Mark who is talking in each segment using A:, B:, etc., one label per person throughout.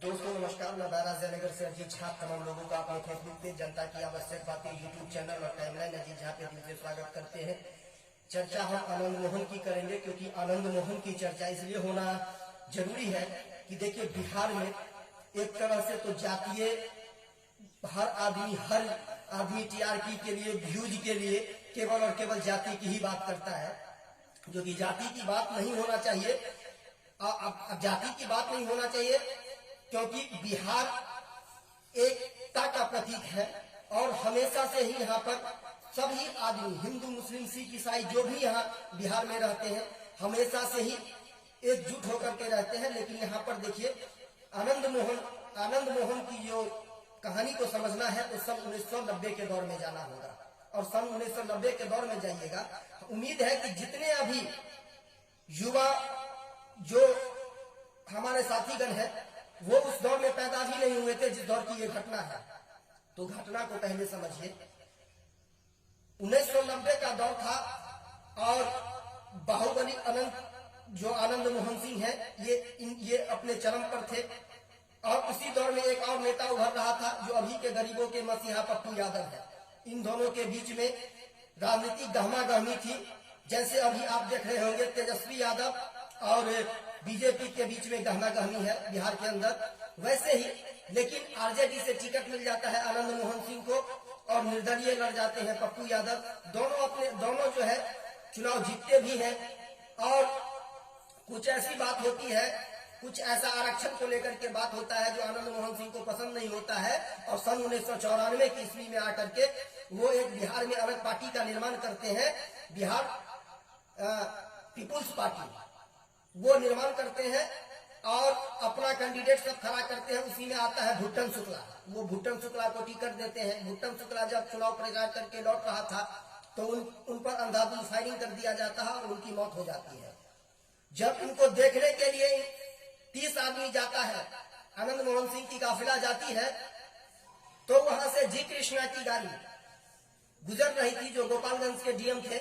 A: दोस्तों नमस्कार। मैं महाराज जयनगर से अजीत झा तमाम लोगों का अपने फेसबुक पेज जनता की आवश्यक बातें यूट्यूब चैनल और टाइमलाइन अजीत झा पे दिल से स्वागत करते हैं। चर्चा हम आनंद मोहन की करेंगे क्योंकि आनंद मोहन की चर्चा इसलिए होना जरूरी है कि देखिए बिहार में एक तरह से तो जातीय हर आदमी टीआरपी के लिए व्यूज के लिए केवल और केवल जाति की ही बात करता है, जो कि जाति की बात नहीं होना चाहिए। अब जाति की बात नहीं होना चाहिए क्योंकि बिहार एकता का प्रतीक है और हमेशा से ही यहाँ पर सभी आदमी हिंदू मुस्लिम सिख ईसाई जो भी यहाँ बिहार में रहते हैं हमेशा से ही एकजुट होकर के रहते हैं। लेकिन यहाँ पर देखिए आनंद मोहन की जो कहानी को समझना है तो सन 1990 के दौर में जाना होगा और सन 1990 के दौर में जाइएगा। उम्मीद है कि जितने अभी युवा जो हमारे साथीगण हैं वो उस दौर में पैदा भी नहीं हुए थे जिस दौर की ये घटना है। तो घटना को पहले समझिए। 1990 का दौर था और बाहुबली आनंद मोहन सिंह है ये अपने चरम पर थे और उसी दौर में एक और नेता उभर रहा था जो अभी के गरीबों के मसीहा पप्पू यादव है। इन दोनों के बीच में राजनीतिक गहमा-गहमी थी। जैसे अभी आप देख रहे होंगे तेजस्वी यादव और बीजेपी के बीच में गहमा-गहमी है बिहार के अंदर, वैसे ही लेकिन आरजेडी से टिकट मिल जाता है आनंद मोहन सिंह को और निर्दलीय लड़ जाते हैं पप्पू यादव। दोनों जो है चुनाव जीतते भी हैं और कुछ ऐसी बात होती है, कुछ ऐसा आरक्षण को लेकर के बात होता है जो आनंद मोहन सिंह को पसंद नहीं होता है और सन 1994 की ईस्वी में आकर के वो एक बिहार में अलग पार्टी का निर्माण करते हैं, बिहार पीपुल्स पार्टी वो निर्माण करते हैं और अपना कैंडिडेट सब खड़ा करते हैं। उसी में आता है भुट्टन शुक्ला, वो भुट्टन शुक्ला को टिकट देते हैं। भुट्टन शुक्ला जब चुनाव प्रचार करके लौट रहा था तो उन पर अंधाधुंध फायरिंग कर दिया जाता है और उनकी मौत हो जाती है। जब इनको देखने के लिए 30 आदमी जाता है, आनंद मोहन सिंह की काफिला जाती है तो वहां से जी कृष्णा की गाड़ी गुजर रही थी जो गोपालगंज के डीएम थे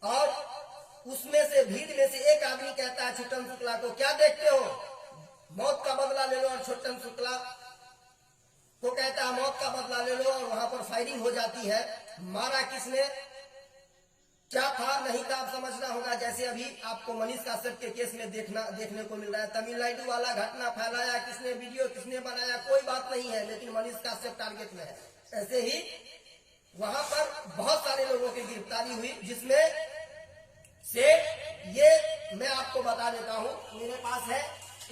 A: और उसमें से भीड़ में से एक आदमी कहता है छुट्टन शुक्ला को, क्या देखते हो, मौत का बदला ले लो। और छुट्टन शुक्ला को कहता है मौत का बदला ले लो और वहां पर फायरिंग हो जाती है। मारा किसने, क्या था नहीं था आप समझना होगा। जैसे अभी आपको मनीष काश्यप के केस में देखने को मिल रहा है। तमिलनाडु वाला घटना फैलाया किसने, वीडियो किसने बनाया, कोई बात नहीं है, लेकिन मनीष काश्यप टारगेट में है। ऐसे ही वहां पर बहुत सारे लोगों की गिरफ्तारी हुई जिसमें से ये मैं आपको बता देता हूं। मेरे पास है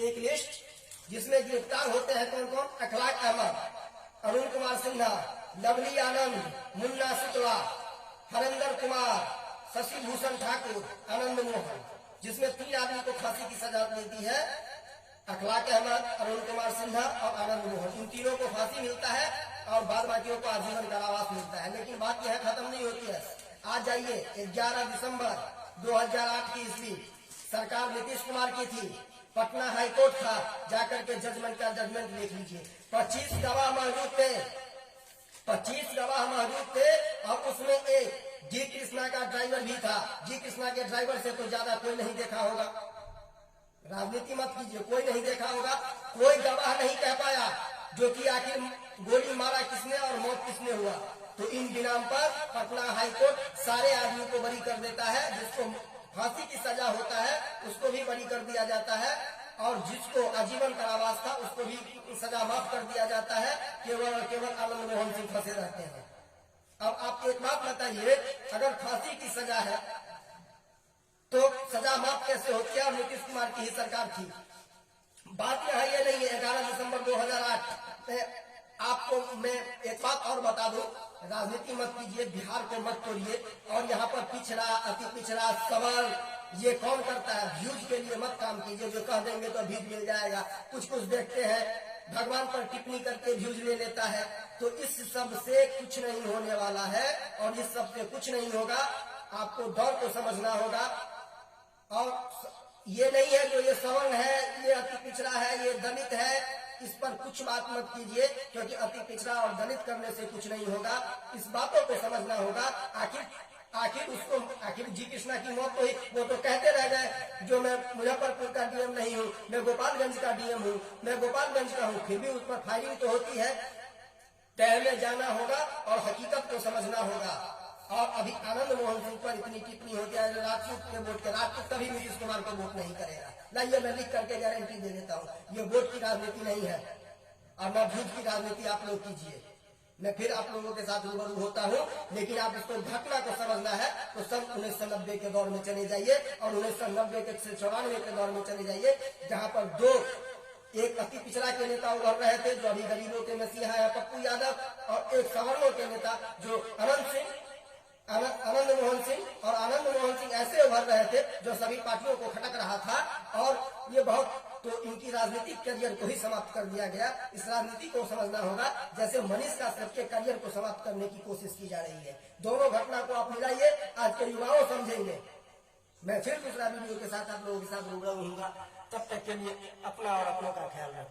A: एक लिस्ट जिसमें गिरफ्तार होते हैं कौन कौन। अखलाक अहमद, अरुण कुमार सिन्हा, लवली आनंद, मुन्ना शुक्ला, हरेंद्र कुमार, शशि भूषण ठाकुर, आनंद मोहन, जिसमें 3 आदमी को फांसी की सजा देती है। अखलाक अहमद, अरुण कुमार सिन्हा और आनंद मोहन, इन तीनों को फांसी मिलता है और बाद बाकियों को आजीवन कारावास मिलता है। लेकिन बात यह खत्म नहीं होती है। आज जाइए 11 दिसंबर 2008 की ईस्वी, सरकार नीतीश कुमार की थी, पटना हाईकोर्ट था, जाकर के जजमेंट देख लीजिए। 25 गवाह मौजूद थे, 25 गवाह मौजूद थे और उसमें एक जी कृष्णा का ड्राइवर भी था। जी कृष्णा के ड्राइवर से तो ज्यादा कोई नहीं देखा होगा, राजनीति मत कीजिए, कोई नहीं देखा होगा। कोई गवाह नहीं कह पाया जो कि आखिर गोली मारा किसने और मौत किसने हुआ। तो इन बिनाम पर पटना हाईकोर्ट सारे आदमी को बरी कर देता है। जिसको फांसी की सजा होता है उसको भी बरी कर दिया जाता है और जिसको आजीवन कारावास था उसको भी सजा माफ कर दिया जाता है। केवल आनंद मोहन सिंह फंसे रहते हैं। अब आप एक बात बताइए, अगर फांसी की सजा है तो सजा माफ कैसे होती है। और नीतीश कुमार की ही सरकार थी। बात यहाँ ये नहीं है। 11 दिसंबर 2008 आपको मैं एक बात और बता दूं, राजनीति मत कीजिए, बिहार को मत तोड़िए। और यहाँ पर पिछड़ा अति पिछड़ा सवाल ये कौन करता है, व्यूज के लिए मत काम कीजिए। जो कह देंगे तो व्यूज मिल जाएगा। कुछ देखते हैं भगवान पर टिप्पणी करके व्यूज ले लेता है। तो इस सब से कुछ नहीं होने वाला है और इस सब से कुछ नहीं होगा। आपको दौर को समझना होगा और ये नहीं है जो ये सवर्ण है, ये अति पिछड़ा है, ये दलित है, इस पर कुछ बात मत कीजिए क्योंकि अति पिछड़ा और दलित करने से कुछ नहीं होगा। इस बातों को समझना होगा। आखिर आखिर जी कृष्णा की मौत तो ही वो तो कहते रह गए जो मैं मुजफ्फरपुर का डीएम नहीं हूँ, मैं गोपालगंज का डीएम हूँ, मैं गोपालगंज का हूँ, फिर भी उस पर फायरिंग तो होती है। तय में जाना होगा और हकीकत को समझना होगा। और अभी आनंद मोहन सिंह पर इतनी टिप्पणी होती है राजपूत के वोट के, राजपूत कभी नीतीश कुमार को वोट नहीं करेगा। लाइए मैं लिख करके गारंटी दे देता हूँ, ये वोट की राजनीति नहीं है और न झूठ की राजनीति आप लोग कीजिए। मैं फिर आप लोगों के साथ रूबरू होता हूँ, लेकिन आप इसको घटना को समझना है तो सन 1990 के दौर में चले जाइए और 1990 के 94 के दौर में चले जाइए, जहाँ पर एक अति पिछड़ा के नेता उभर रहे थे जो अभी गरीबों के मसीहा है पप्पू यादव, और एक सवर्णों के नेता जो आनंद मोहन सिंह, और आनंद मोहन सिंह ऐसे उभर रहे थे जो सभी पार्टियों को खटक रहा था। और ये बहुत तो इनकी राजनीतिक करियर को ही समाप्त कर दिया गया। इस राजनीति को समझना होगा जैसे मनीष काश्यप के करियर को समाप्त करने की कोशिश की जा रही है। दोनों घटना को आप मिलाइए, आज के युवाओं समझेंगे। मैं फिर दूसरा वीडियो के साथ आप लोगों के साथ रूबरू होऊंगा। तब तक के लिए अपना और अपनों का ख्याल रखें।